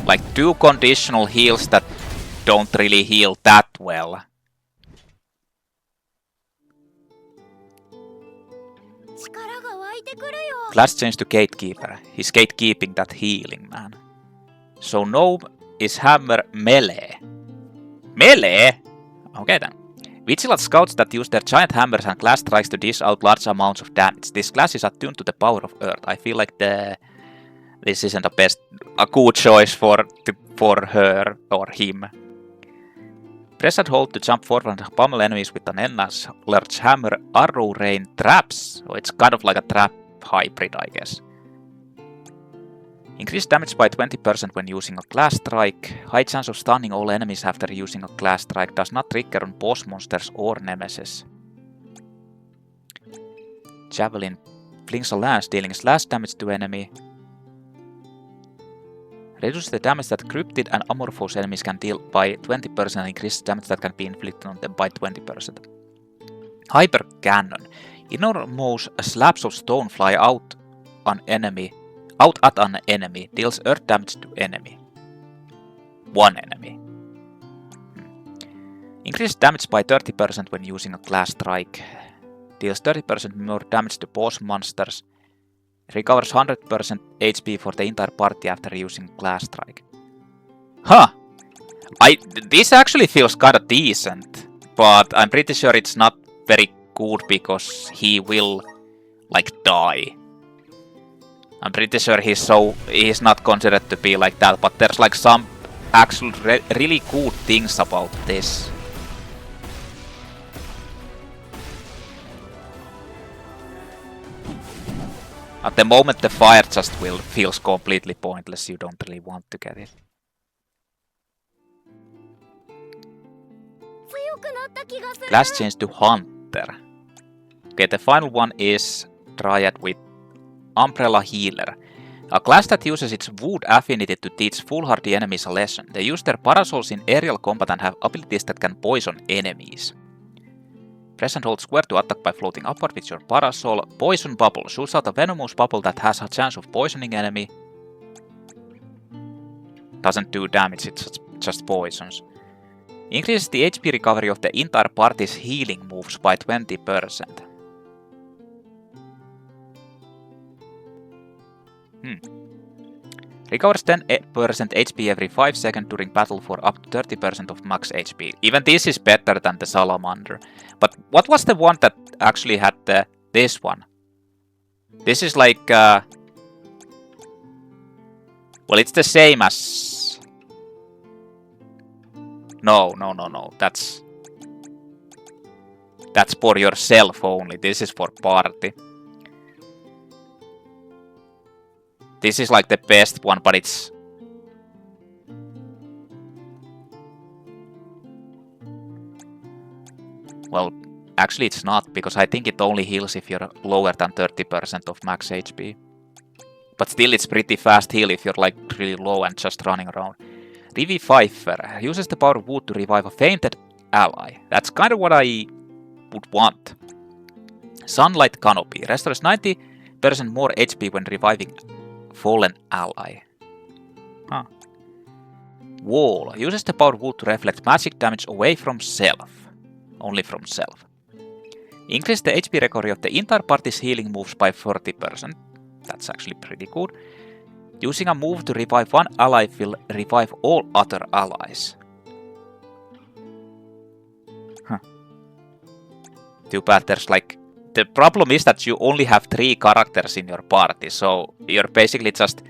Like, 2 conditional heals that don't really heal that well. Class change to Gatekeeper. He's gatekeeping that healing, man. So Gnome is hammer melee. Melee? Okay then. Vigilant scouts that use their giant hammers and glass strikes to dish out large amounts of damage. This class is attuned to the power of earth. I feel like this isn't a good choice for her or him. Press and hold to jump forward and pummel enemies with an endless large hammer. Arrow rain traps. So it's kind of like a trap hybrid, I guess. Increase damage by 20% when using a glass strike. High chance of stunning all enemies after using a glass strike. Does not trigger on boss monsters or nemesis. Javelin flings a lance, dealing slash damage to enemy. Reduce the damage that cryptid and amorphous enemies can deal by 20% and increase damage that can be inflicted on them by 20%. Hyper Cannon. Enormous slabs of stone fly out at an enemy. Deals earth damage to enemy. One enemy. Increase damage by 30% when using a glass strike. Deals 30% more damage to boss monsters. Recovers 100% HP for the entire party after using glass strike. Huh! This actually feels kinda decent, but I'm pretty sure it's not very good because he will, like, die. I'm pretty sure he's not considered to be like that, but there's like some actual really good things about this. At the moment the fire just feels completely pointless, you don't really want to get it. Class change to Hunter. Okay, the final one is Dryad with Umbrella Healer. A class that uses its wood affinity to teach foolhardy enemies a lesson. They use their parasols in aerial combat and have abilities that can poison enemies. Press and hold square to attack by floating upward with your parasol. Poison Bubble. Shoots out a venomous bubble that has a chance of poisoning enemy. Doesn't do damage, it just poisons. Increases the HP recovery of the entire party's healing moves by 20%. Recovers 10% HP every 5 seconds during battle for up to 30% of max HP. Even this is better than the Salamander. But what was the one that actually had this one? This is like... well, it's the same as... No. That's for yourself only. This is for party. This is like the best one, but it's... Well, actually it's not, because I think it only heals if you're lower than 30% of max HP. But still it's pretty fast heal if you're like really low and just running around. Reviver uses the power of wood to revive a fainted ally. That's kind of what I would want. Sunlight Canopy restores 90% more HP when reviving fallen ally. Huh. Wall uses the power of wood to reflect magic damage away from self. Only from self. Increase the HP recovery of the entire party's healing moves by 30%. That's actually pretty good. Using a move to revive one ally will revive all other allies. Huh. Too bad there's like... The problem is that you only have 3 characters in your party, so you're basically just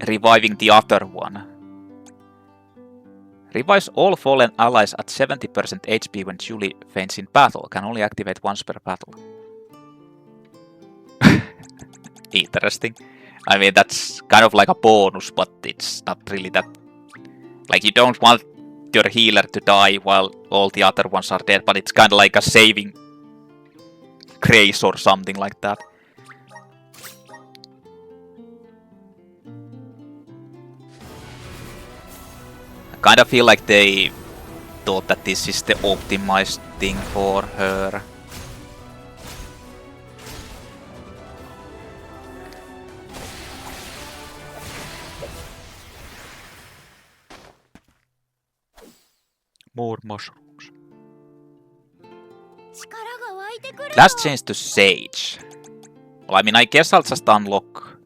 reviving the other one. Revives all fallen allies at 70% HP when Julei faints in battle. Can only activate once per battle. Interesting. I mean, that's kind of like a bonus, but it's not really that... Like, you don't want your healer to die while all the other ones are dead, but it's kind of like a saving grace or something like that. I kind of feel like they thought that this is the optimized thing for her. More mushrooms. Last change to Sage. Well, I mean, I guess I'll just unlock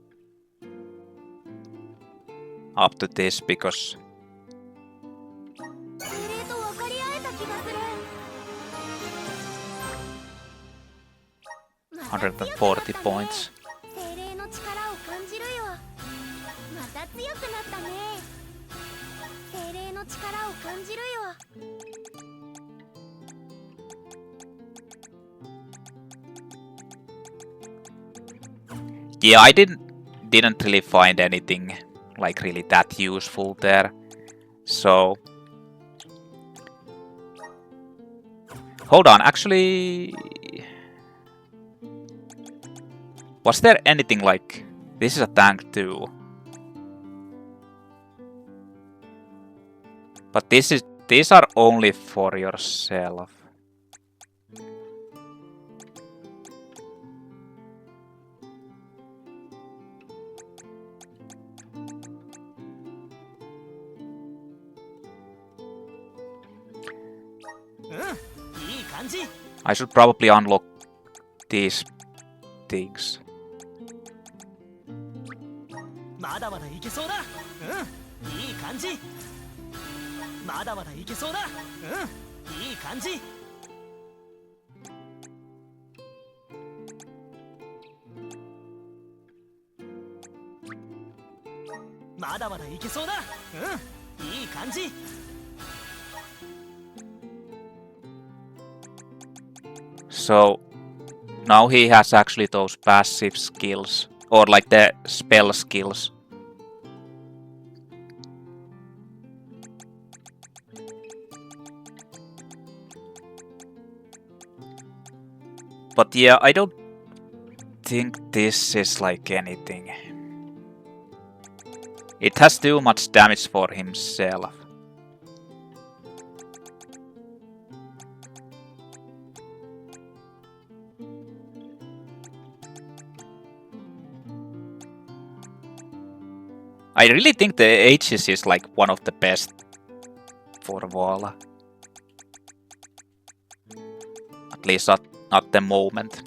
up to this because 140 points. Yeah, I didn't really find anything like really that useful there. So hold on, actually, was there anything like this is a tank too? But these are only for yourself. I should probably unlock these things. So now he has actually those passive skills, or like the spell skills. But yeah, I don't think this is like anything. It has too much damage for himself. I really think the Aegis is like one of the best for Vala. At least at the moment.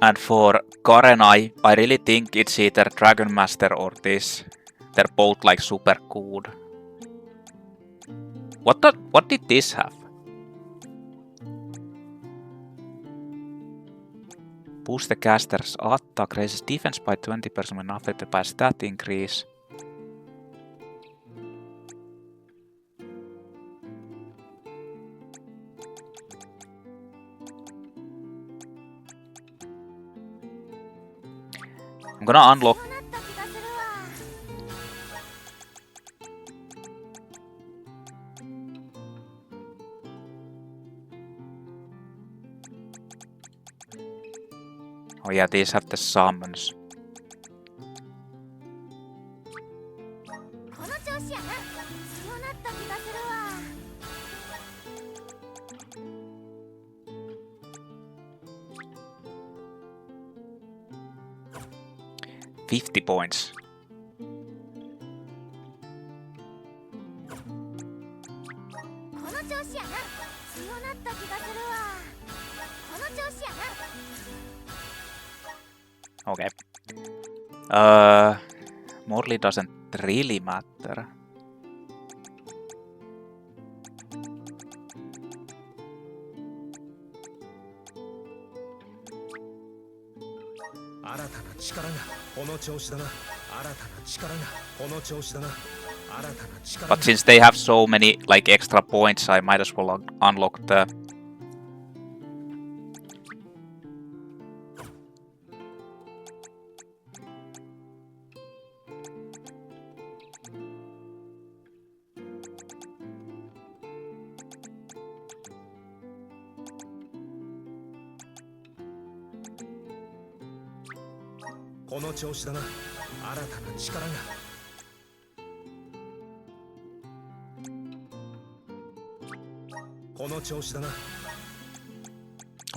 And for Karen, I really think it's either Dragon Master or this. They're both like super good. What did this have? Boost the caster's attack, raises defense by 20% when affected by stat increase. I'm gonna unlock. Oh yeah, these have the summons. 50 points. この調子やな。強なった気がするわ。この調子やな。 Okay. Morley doesn't really matter. But since they have so many like extra points, I might as well unlock the...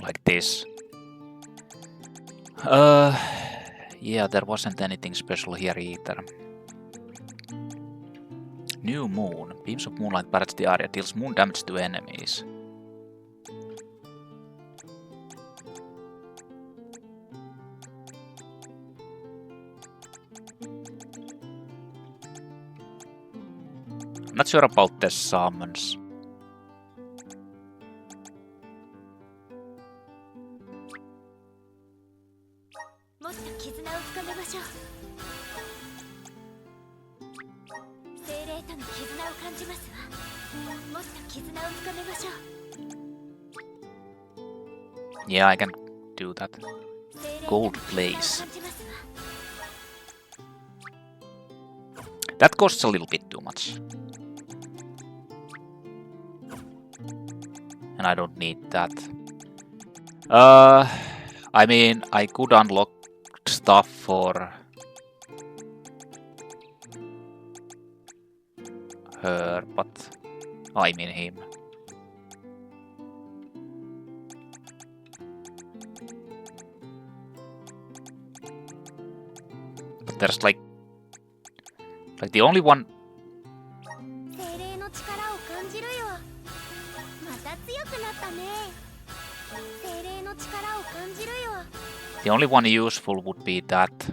Like this. Yeah, there wasn't anything special here either. New Moon. Beams of moonlight barrage the area, deals moon damage to enemies. I'm not sure about the summons. Yeah, I can do that. Gold place. That costs a little bit too much. And I don't need that. I mean, I could unlock stuff for her, but I mean him. But there's like the only one. The only one useful would be that.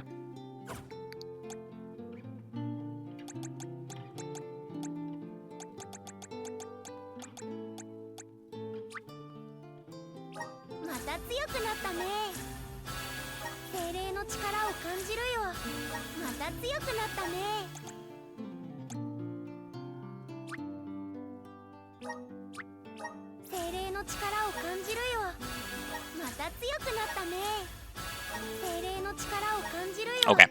Okay.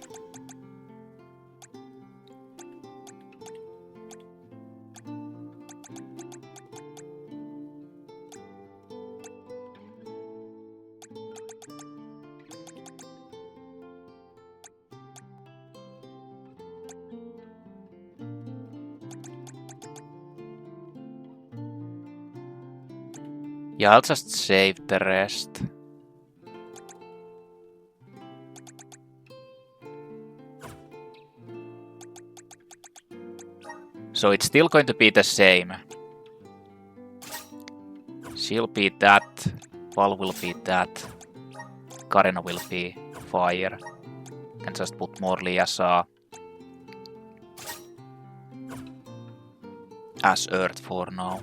Yeah, I'll just save the rest. So it's still going to be the same. She'll be that, Val will be that, Karina will be fire. Can just put Morley as earth for now.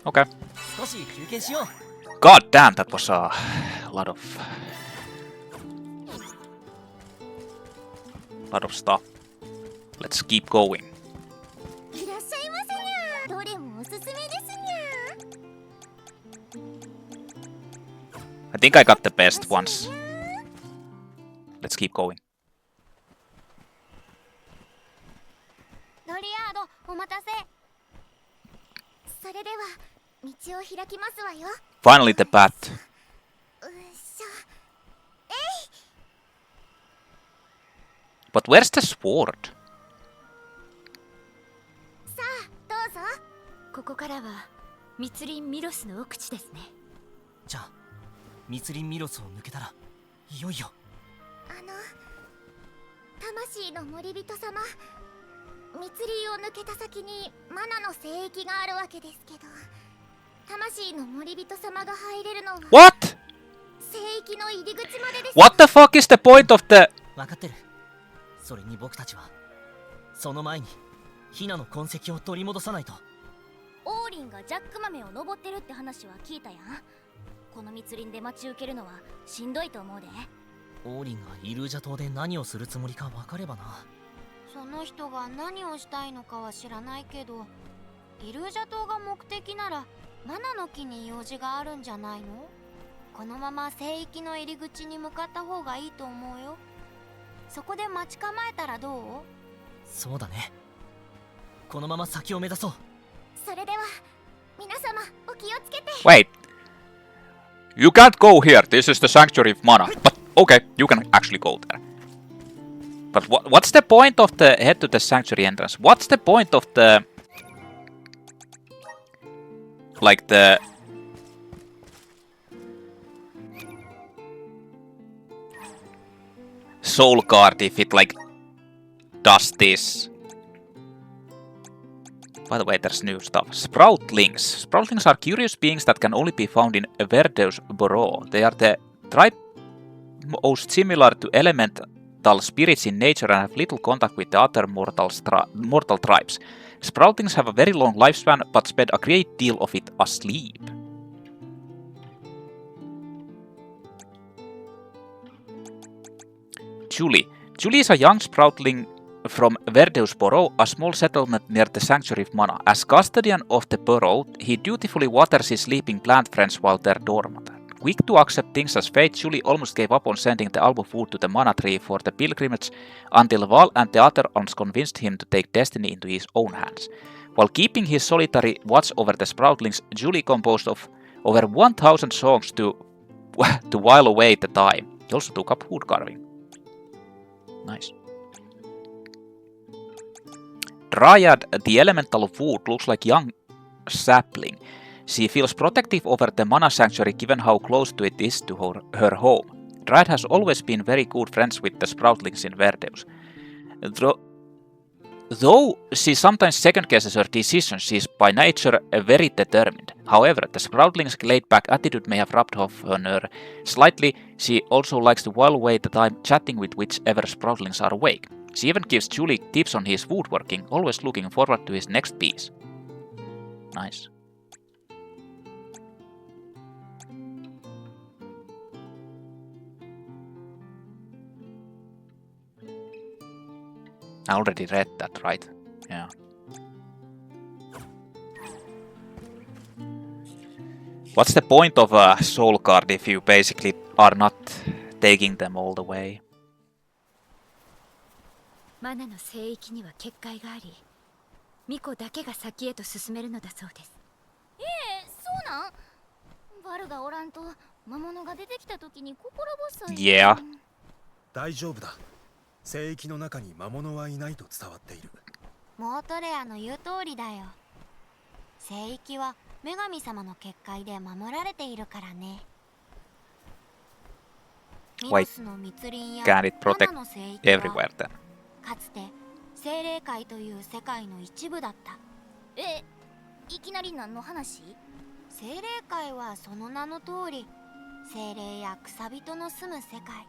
Okay. God damn, that was a lot of stuff. Let's keep going. I think I got the best ones. Let's keep going. Finally the path. But where's the sword? ここからは密林ミロスの奥地ですね。じゃあ密林ミロスを抜けたらいよいよ。魂の森人様、密林を抜けた先にマナの聖域があるわけですけど、魂の森人様が入れるのは What? 聖域の入り口までです。 What the fuck is the point of the... 分かってる。それに僕たちはその前にヒナの痕跡を取り戻さないと。オーリンがジャック豆を登ってるって話は聞いたやん。この密林で待ち受けるのはしんどいと思うで。オーリンがイルージャ島で何をするつもりか分かればな。その人が何をしたいのかは知らないけど、イルージャ島が目的ならマナの木に用事があるんじゃないの？このまま聖域の入り口に向かった方がいいと思うよ。そこで待ち構えたらどう？そうだね。このまま先を目指そう。それでは皆様お気をつけて。 Wait. You can't go here. This is the Sanctuary of Mana. But okay, you can actually go there. But what's the point of the head to the Sanctuary entrance? What's the point of the... like the... soul card if it like does this? By the way, there's new stuff. Sproutlings. Sproutlings are curious beings that can only be found in Verdeus Borough. They are the tribe most similar to elemental spirits in nature and have little contact with the other mortal tribes. Sproutlings have a very long lifespan, but spend a great deal of it asleep. Julei. Julei is a young sproutling from Verdeus Borough, a small settlement near the Sanctuary of Mana. As custodian of the borough, he dutifully waters his sleeping plant friends while they're dormant. Quick to accept things as fate, Julei almost gave up on sending the Alm of Wood to the Mana Tree for the pilgrimage until Val and the other Alms convinced him to take destiny into his own hands. While keeping his solitary watch over the Sproutlings, Julei composed of over 1,000 songs to while away the time. He also took up wood carving. Nice. Dryad, the elemental of wood, looks like young sapling. She feels protective over the Mana Sanctuary given how close to it is to her home. Dryad has always been very good friends with the Sproutlings in Verdeus. Though she sometimes second-guesses her decisions, she is by nature very determined. However, the Sproutling's laid-back attitude may have rubbed off on her slightly. She also likes to while away the time chatting with whichever Sproutlings are awake. She even gives Julei tips on his woodworking, always looking forward to his next piece. Nice. I already read that, right? Yeah. What's the point of a soul card if you basically are not taking them all the way? マナの聖域には結界があり、巫女だけが先へと進めるのだそうです。そうなん？バルがおらんと魔物が出てきた時に心細い。Yeah. 大丈夫だ。聖域の中に魔物はいないと伝わっている。モートレアの言う通りだよ。聖域は女神様の結界で守られているからね。ミロスの密林や Can it マ protect ナの聖域は everywhere then? かつて精霊界という世界の一部だった。いきなり何の話？精霊界はその名の通り、精霊や草人の住む世界。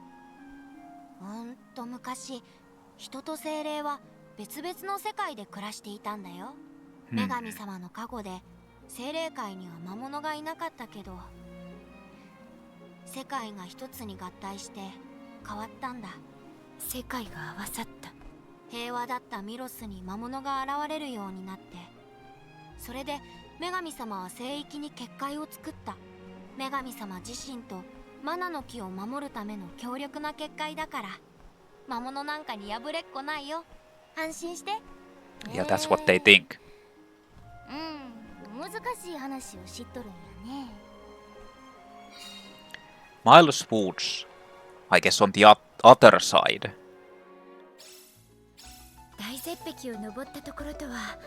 昔、人と精霊は別々の世界で暮らしていたんだよ。女神様の加護で精霊界には魔物がいなかったけど、世界が一つに合体して変わったんだ。世界が合わさった。平和だったミロスに魔物が現れるようになって、それで女神様は聖域に結界を作った。女神様自身とマナの木を守るための強力な結界だから、魔物なんかに破れっこないよ。安心して。Yeah, that's what they think. 難しい話を知っとるんやね。Mylos Woods. I guess on the other side. 大絶壁を登ったところとは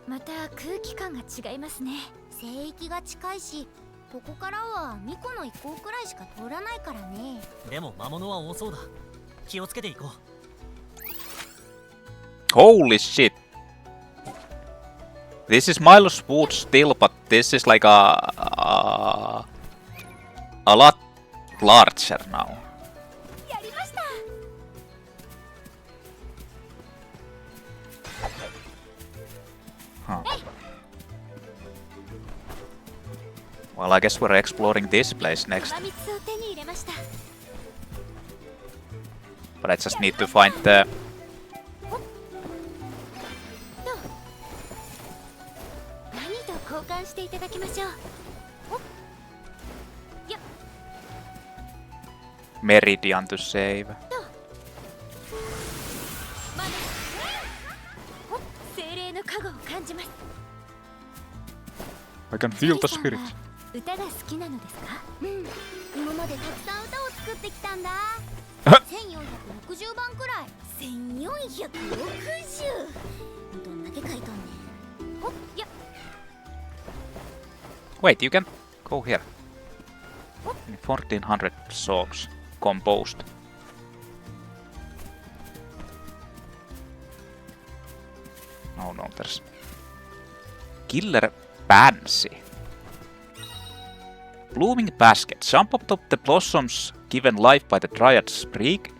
また空気感が違いますね。聖域が近いし、ここからはミコの一行くらいしか通らないからね。でも魔物は多そうだ。気をつけていこう。 Holy shit! This is Mylos Wood still, but this is like a lot larger now. やりました。 Huh. Well, I guess we're exploring this place next. 蜜を手に入れました。 But I just need to find the... 何と交換していただきましょう。 Meridian to save. 精霊の加護を感じます。 I can feel the spirit. 歌が好きなのですか？うん。今までたくさん歌を作ってきたんだ。1460番くらい。1460。どんだけ書いとんねん。ほっや。 Wait, you can go here. 1400 songs composed. Oh no, there's... Killer Pansy. Blooming basket. Jump up the blossoms given life by the Dryad Sprig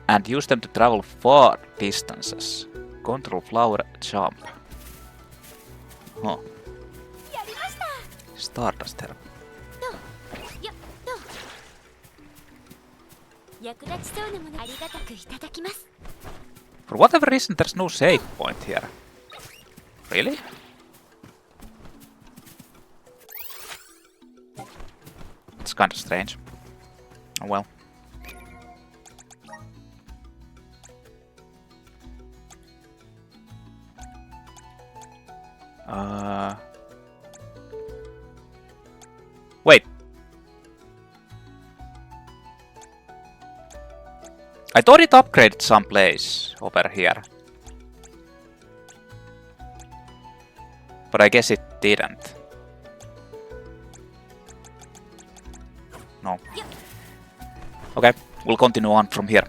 and use them to travel far distances. Control flower jump. Huh. やりました。 Stardust herb. 役立ちそうなものありがたくいただきます。 For whatever reason, there's no save point here. Really? It's kind of strange. Oh well. Wait. I thought it upgraded someplace over here. But I guess it didn't. No. Okay, we'll continue on from here.